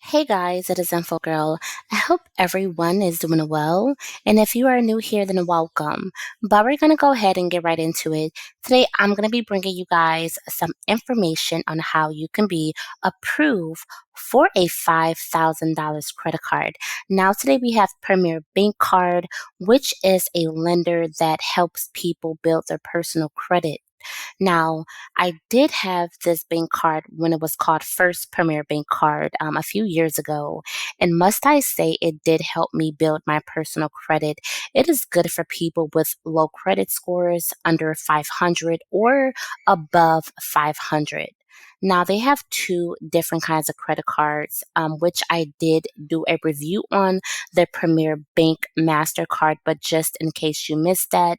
Hey guys, it is Info Girl. I hope everyone is doing well. And if you are new here, then welcome. But we're going to go ahead and get right into it. Today, I'm going to be bringing you guys some information on how you can be approved for a $5,000 credit card. Now, today we have Premier Bank Card, which is a lender that helps people build their personal credit. Now, I did have this bank card when it was called First Premier Bank Card a few years ago. And must I say, it did help me build my personal credit. It is good for people with low credit scores, under 500 or above 500. Now, they have two different kinds of credit cards, which I did do a review on the Premier Bank MasterCard. But just in case you missed that,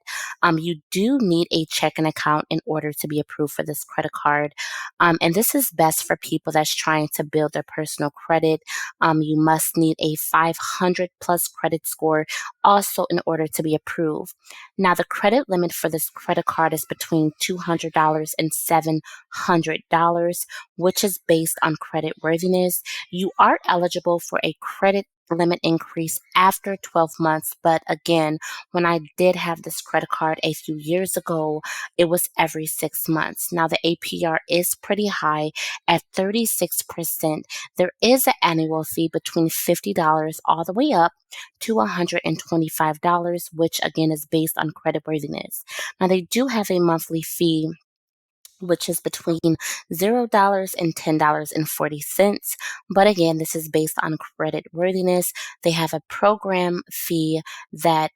you do need a checking account in order to be approved for this credit card. And this is best for people that's trying to build their personal credit. You must need a 500 plus credit score also in order to be approved. Now, the credit limit for this credit card is between $200 and $700, which is based on credit worthiness. You are eligible for a credit limit increase after 12 months. But again, when I did have this credit card a few years ago, it was every 6 months. Now, the APR is pretty high at 36%. There is an annual fee between $50 all the way up to $125, which again is based on creditworthiness. Now, they do have a monthly fee which is between $0 and $10.40. But again, this is based on credit worthiness. They have a program fee that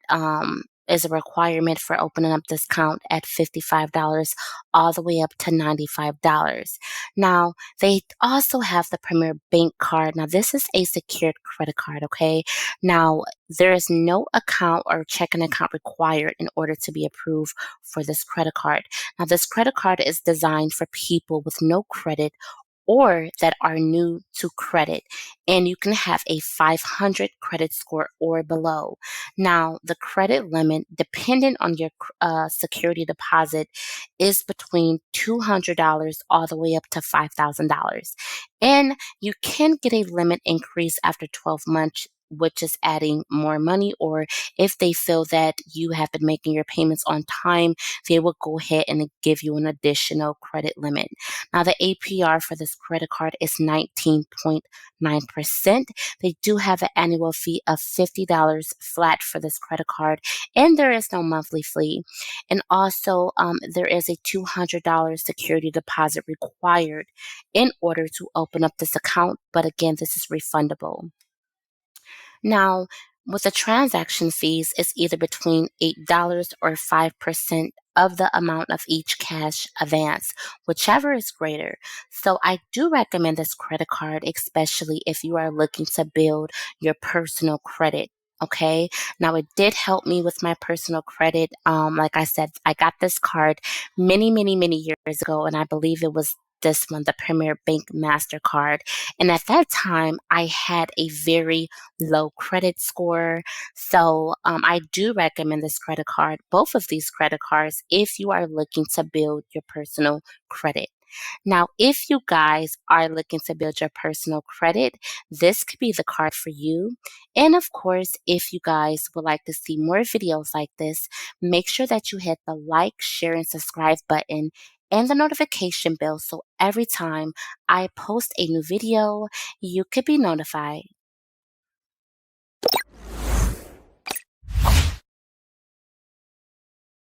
is a requirement for opening up this account at $55 all the way up to $95. Now, they also have the Premier Bank card. Now, this is a secured credit card, okay? Now, there is no account or checking account required in order to be approved for this credit card. Now, this credit card is designed for people with no credit or that are new to credit, and you can have a 500 credit score or below. Now, the credit limit, dependent on your security deposit, is between $200 all the way up to $5,000. And you can get a limit increase after 12 months, which is adding more money, or if they feel that you have been making your payments on time, they will go ahead and give you an additional credit limit. Now, the APR for this credit card is 19.9%. They do have an annual fee of $50 flat for this credit card, and there is no monthly fee. And also, there is a $200 security deposit required in order to open up this account. But again, this is refundable. Now, with the transaction fees, it's either between $8 or 5% of the amount of each cash advance, whichever is greater. So I do recommend this credit card, especially if you are looking to build your personal credit. Okay. Now it did help me with my personal credit. Like I said, I got this card many years ago, and I believe it was this one, the Premier Bank MasterCard. And at that time, I had a very low credit score. So I do recommend this credit card, both of these credit cards, if you are looking to build your personal credit. Now, if you guys are looking to build your personal credit, this could be the card for you. And of course, if you guys would like to see more videos like this, make sure that you hit the like, share, and subscribe button and the notification bell so every time I post a new video, you could be notified.